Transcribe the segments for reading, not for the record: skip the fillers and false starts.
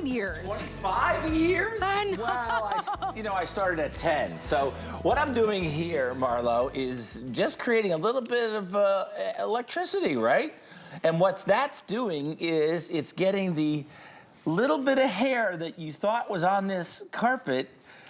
years. 25 years? I know. Well, I started at 10. So what I'm doing here, Marlo, is just creating a little bit of electricity, right? And what that's doing is it's getting the little bit of hair that you thought was on this carpet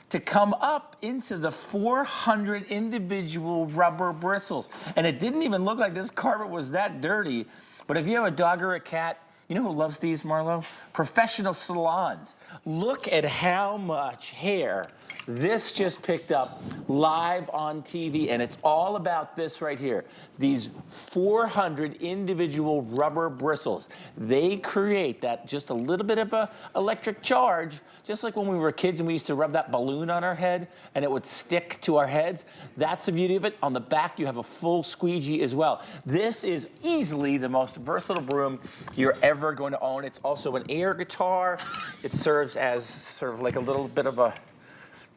to come up into the 400 individual rubber bristles. And it didn't even look like this carpet was that dirty. But if you have a dog or a cat, you know who loves these, Marlo? Professional salons. Look at how much hair this just picked up live on TV, and it's all about this right here. These 400 individual rubber bristles. They create that just a little bit of a electric charge, just like when we were kids and we used to rub that balloon on our head and it would stick to our heads. That's the beauty of it. On the back, you have a full squeegee as well. This is easily the most versatile broom you're ever going to own. It's also an air guitar. It serves as sort of like a little bit of a,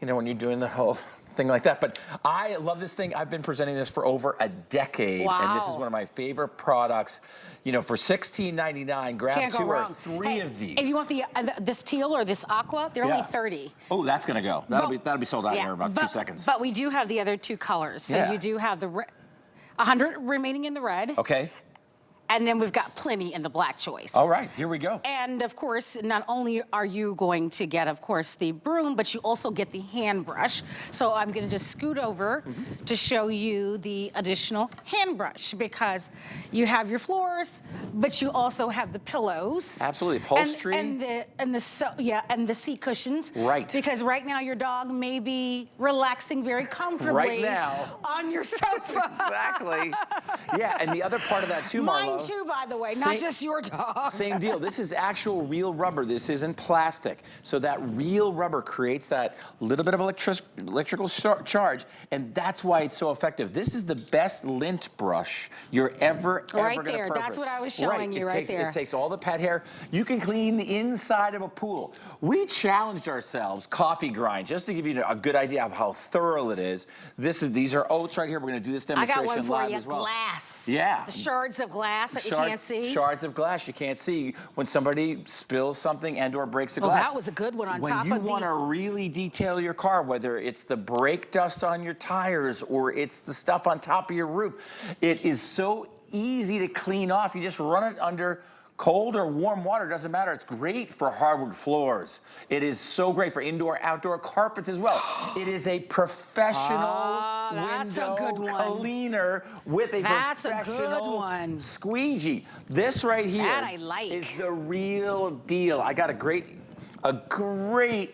when you're doing the whole thing like that. But I love this thing. I've been presenting this for over a decade. Wow. And this is one of my favorite products. For $16.99, grab 2 or 3 of these. If you want this teal or this aqua, they're only 30. Oh, that's gonna go. That'll be sold out here in about 2 seconds. But we do have the other 2 colors. So you do have the 100 remaining in the red. Okay. And then we've got plenty in the black choice. All right, here we go. And of course, not only are you going to get, of course, the broom, but you also get the hand brush. So I'm gonna just scoot over to show you the additional hand brush, because you have your floors, but you also have the pillows. Absolutely, upholstery. And the seat cushions. Right. Because right now your dog may be relaxing very comfortably right now on your sofa. Exactly. Yeah, and the other part of that too, Marlo. Mine too, by the way, not just your dog. Same deal. This is actual real rubber. This isn't plastic. So that real rubber creates that little bit of electrical charge, and that's why it's so effective. This is the best lint brush you're ever going to purchase. Right there. That's what I was showing you right there. It takes all the pet hair. You can clean the inside of a pool. We challenged ourselves, coffee grind, just to give you a good idea of how thorough it is. These are oats right here. We're going to do this demonstration live as well. Glass. Yeah. The shards of glass that you can't see. Shards of glass you can't see when somebody spills something and or breaks the glass. Well, that was a good one on top of the... When you want to really detail your car, whether it's the brake dust on your tires or it's the stuff on top of your roof, it is so easy to clean off. You just run it under cold or warm water, doesn't matter. It's great for hardwood floors. It is so great for indoor, outdoor carpets as well. It is a professional window cleaner with a professional squeegee. This right here is the real deal. I got a great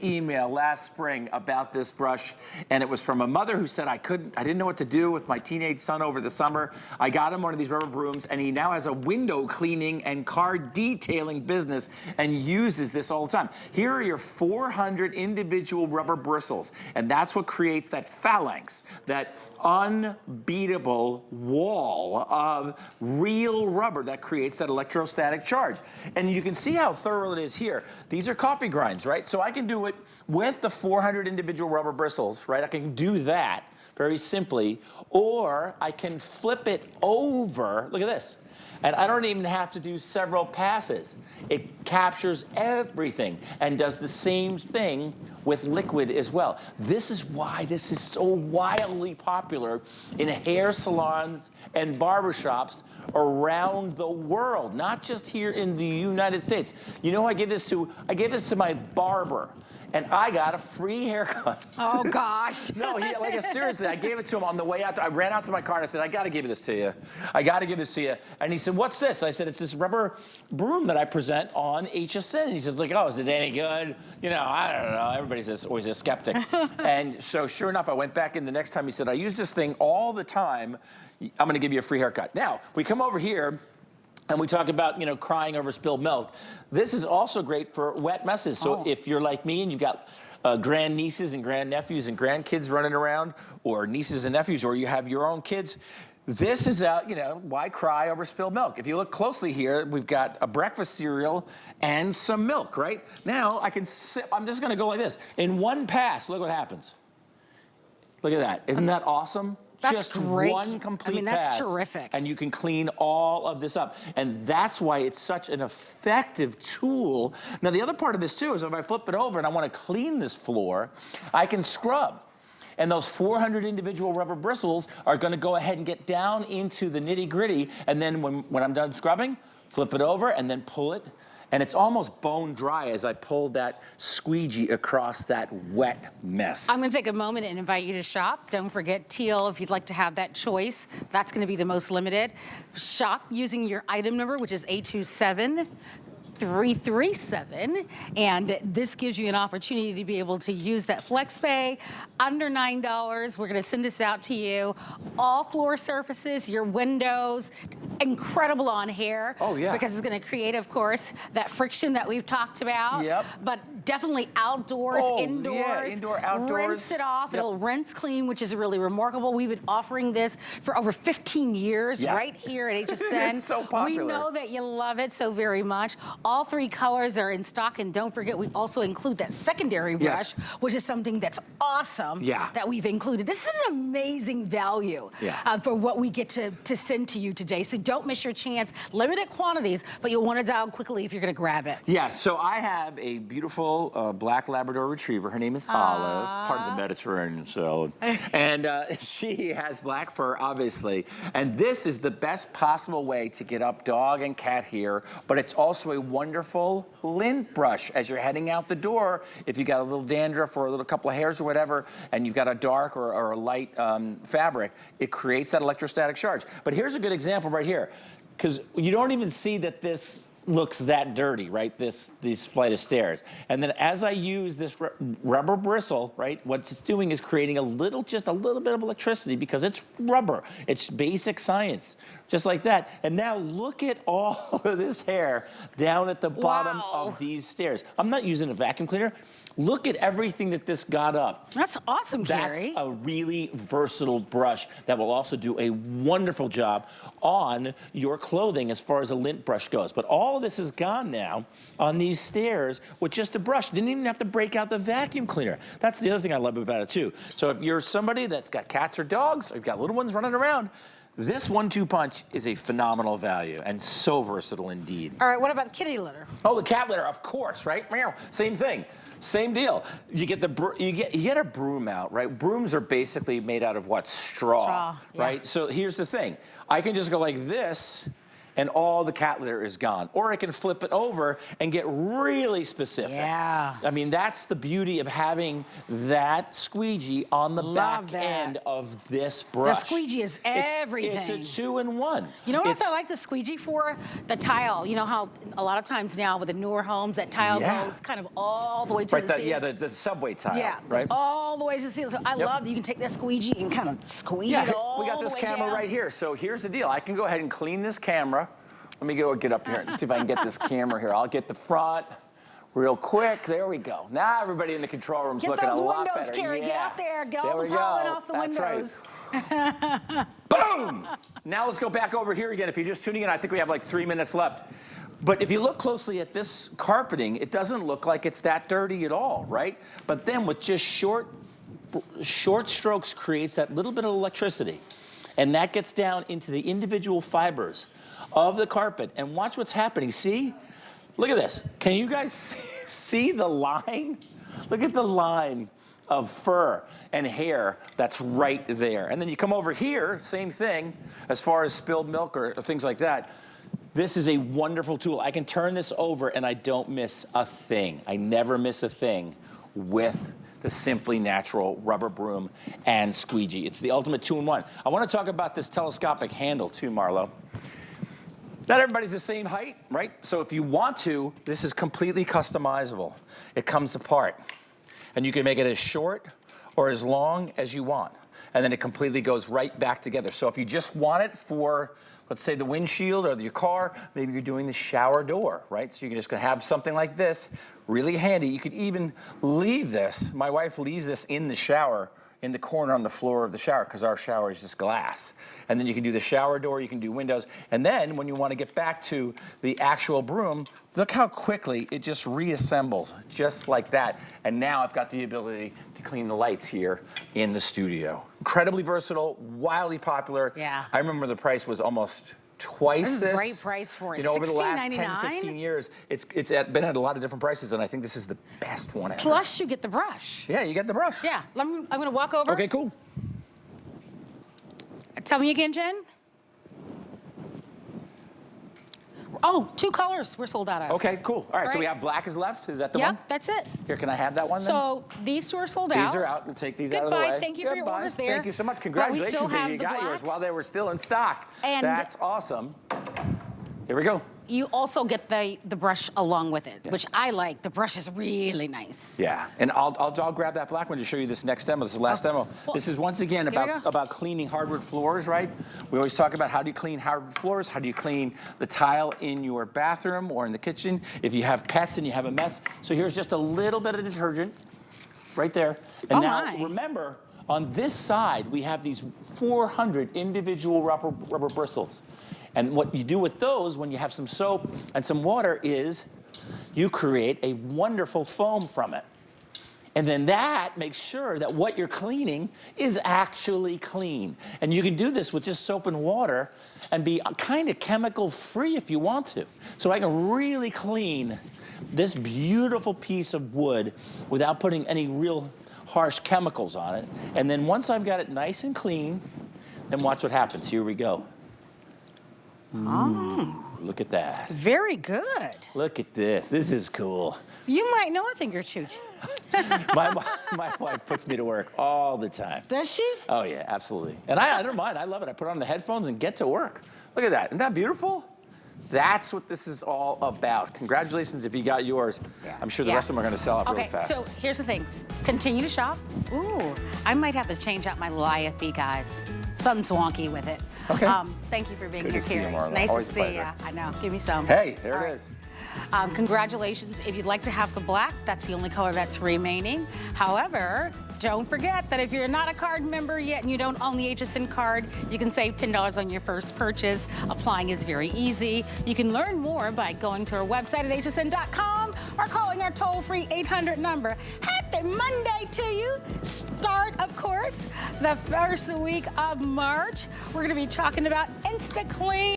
email last spring about this brush, and it was from a mother who said, I didn't know what to do with my teenage son over the summer. I got him one of these rubber brooms, and he now has a window cleaning and car detailing business and uses this all the time. Here are your 400 individual rubber bristles, and that's what creates that phalanx, that unbeatable wall of real rubber that creates that electrostatic charge. And you can see how thorough it is here. These are coffee grinds, right? So I can do it with the 400 individual rubber bristles, right? I can do that very simply, or I can flip it over. Look at this. And I don't even have to do several passes. It captures everything and does the same thing with liquid as well. This is why this is so wildly popular in hair salons and barbershops around the world, not just here in the United States. You know who I gave this to? I gave this to my barber, and I got a free haircut. Oh, gosh. No, seriously, I gave it to him on the way out. I ran out to my car and I said, I got to give this to you. I got to give this to you. And he said, what's this? I said, it's this rubber broom that I present on HSN. And he says, oh, is it any good? I don't know. Everybody's always a skeptic. And so sure enough, I went back in the next time. He said, I use this thing all the time. I'm going to give you a free haircut. Now, we come over here and we talk about, crying over spilled milk. This is also great for wet messes. So if you're like me and you've got grandnieces and grandnephews and grandkids running around, or nieces and nephews, or you have your own kids, this is, why cry over spilled milk? If you look closely here, we've got a breakfast cereal and some milk, right? Now I can sip, I'm just gonna go like this. In one pass, look what happens. Look at that, isn't that awesome? That's just great. one complete I mean, that's pass, terrific. and you can clean all of this up. And that's why it's such an effective tool. Now, the other part of this too is if I flip it over and I want to clean this floor, I can scrub. And those 400 individual rubber bristles are going to go ahead and get down into the nitty gritty. And then when I'm done scrubbing, flip it over and then pull it. And it's almost bone dry as I pull that squeegee across that wet mess. I'm going to take a moment and invite you to shop. Don't forget teal if you'd like to have that choice. That's going to be the most limited. Shop using your item number, which is 827-337, and this gives you an opportunity to be able to use that flex pay under $9. We're going to send this out to you. All floor surfaces, your windows, incredible on hair. Oh, yeah. Because it's going to create, of course, that friction that we've talked about. Yep. But definitely outdoors, Oh, indoors. yeah, indoor, outdoors. Rinse it off. Yep. It'll rinse clean, which is really remarkable. We've been offering this for over 15 years Yeah. right here at HSN. It's so popular. We know that you love it so very much. All three colors are in stock, and don't forget, we also include that secondary brush, Yes. which is something that's awesome Yeah. that we've included. This is an amazing value Yeah. for what we get to send to you today. So don't miss your chance. Limited quantities, but you'll want to dial quickly if you're going to grab it. Yeah, so I have a beautiful black Labrador Retriever. Her name is Olive, part of the Mediterranean zone. And she has black fur, obviously. And this is the best possible way to get up dog and cat hair, but it's also a wonderful lint brush as you're heading out the door. If you got a little dandruff or a little couple of hairs or whatever, and you've got a dark or a light fabric, it creates that electrostatic charge. But here's a good example right here, because you don't even see that this looks that dirty, right? This flight of stairs. And then as I use this rubber bristle, right, what it's doing is creating just a little bit of electricity because it's rubber. It's basic science, just like that. And now look at all of this hair down at the bottom of these stairs. I'm not using a vacuum cleaner. Look at everything that this got up. That's awesome, Gary. That's a really versatile brush that will also do a wonderful job on your clothing as far as a lint brush goes. But all of this is gone now on these stairs with just a brush. Didn't even have to break out the vacuum cleaner. That's the other thing I love about it too. So if you're somebody that's got cats or dogs, or you've got little ones running around, this 1-2 punch is a phenomenal value and so versatile indeed. All right, what about kitty litter? Oh, the cat litter, of course, right? Meow. Same thing. Same deal. You get you get a broom out, right? Brooms are basically made out of what? Straw, right? Yeah. So here's the thing. I can just go like this, and all the cat litter is gone. Or I can flip it over and get really specific. Yeah. I mean, that's the beauty of having that squeegee on the back end of this brush. The squeegee is everything. It's a 2-in-1. You know what else I like the squeegee for? The tile. You know how a lot of times now with the newer homes, that tile goes kind of all the way to the ceiling. Yeah, the subway tile. Yeah, right? all the way to the ceiling. So I love that you can take that squeegee and kind of squeeze it all we got this the way camera down. right here. So here's the deal. I can go ahead and clean this camera. Let me get up here and see if I can get this camera here. I'll get the front real quick. There we go. Now everybody in the control room's looking a lot better. Get those windows, Carrie. Yeah. Get out there. Get all the pollen off the windows. Right. Boom! Now let's go back over here again. If you're just tuning in, I think we have like 3 minutes left. But if you look closely at this carpeting, it doesn't look like it's that dirty at all, right? But then with just short strokes creates that little bit of electricity. And that gets down into the individual fibers of the carpet. And watch what's happening. See? Look at this. Can you guys see the line? Look at the line of fur and hair that's right there. And then you come over here, same thing, as far as spilled milk or things like that. This is a wonderful tool. I can turn this over and I don't miss a thing. I never miss a thing with the Simply Natural rubber broom and squeegee. It's the ultimate 2-in-1. I want to talk about this telescopic handle too, Marlo. Not everybody's the same height, right? So if you want to, this is completely customizable. It comes apart. And you can make it as short or as long as you want. And then it completely goes right back together. So if you just want it for, let's say, the windshield or your car, maybe you're doing the shower door, right? So you're just gonna have something like this really handy. You could even leave this. My wife leaves this in the shower, in the corner on the floor of the shower, because our shower is just glass. And then you can do the shower door, you can do windows. And then when you want to get back to the actual broom, look how quickly it just reassembles, just like that. And now I've got the ability to clean the lights here in the studio. Incredibly versatile, wildly popular. Yeah. I remember the price was almost twice This is a great price for it. You know, over the last 10, $16.99? 15 years, it's been at a lot of different prices, and I think this is the best one ever. Plus, you get the brush. Yeah, you get the brush. Yeah, I'm gonna walk over. Okay, cool. Tell me again, Jen. Oh, 2 colors we're sold out of. Okay, cool. All right, so Right. we have black is left. Is that the Yep, one? that's it. Here, can I have that one then? So these 2 are sold out. These are out. We'll take these out of the Goodbye. way. Thank you for your Goodbye. orders there. Thank you so much. But we Congratulations still that have you the got yours black. while they were still in stock. And that's awesome. Here we go. You also get the brush along with it, which I like. The brush is really nice. Yeah, and I'll grab that black one to show you this next demo. This is the last demo. Well, this is once again here we go. about cleaning hardwood floors, right? We always talk about how do you clean hardwood floors, how do you clean the tile in your bathroom or in the kitchen, if you have pets and you have a mess. So here's just a little bit of detergent right there. And now remember, on this side, we have these 400 individual rubber bristles. And what you do with those when you have some soap and some water is you create a wonderful foam from it. And then that makes sure that what you're cleaning is actually clean. And you can do this with just soap and water and be kind of chemical free if you want to. So I can really clean this beautiful piece of wood without putting any real harsh chemicals on it. And then once I've got it nice and clean, then watch what happens. Here we go. Oh. Look at that. Very good. Look at this. This is cool. You might know a thing or two. My wife puts me to work all the time. Does she? Oh, yeah, absolutely. And I don't mind. I love it. I put on the headphones and get to work. Look at that. Isn't that beautiful? That's what this is all about. Congratulations if you got yours. Yeah. I'm sure the rest of them are going to sell out really fast. So here's the thing. Continue to shop. Ooh, I might have to change out my Liathby, guys. Something's wonky with it. Okay. Thank you for being Good here, to see you, Carrie. Marla. Nice Always to a see you. pleasure. I know. Give me some. Hey, there All it right. is. Congratulations. If you'd like to have the black, that's the only color that's remaining. However, don't forget that if you're not a card member yet and you don't own the HSN card, you can save $10 on your first purchase. Applying is very easy. You can learn more by going to our website at hsn.com or calling our toll-free 800 number. Happy Monday to you. Start, of course, the first week of March. We're going to be talking about InstaClean.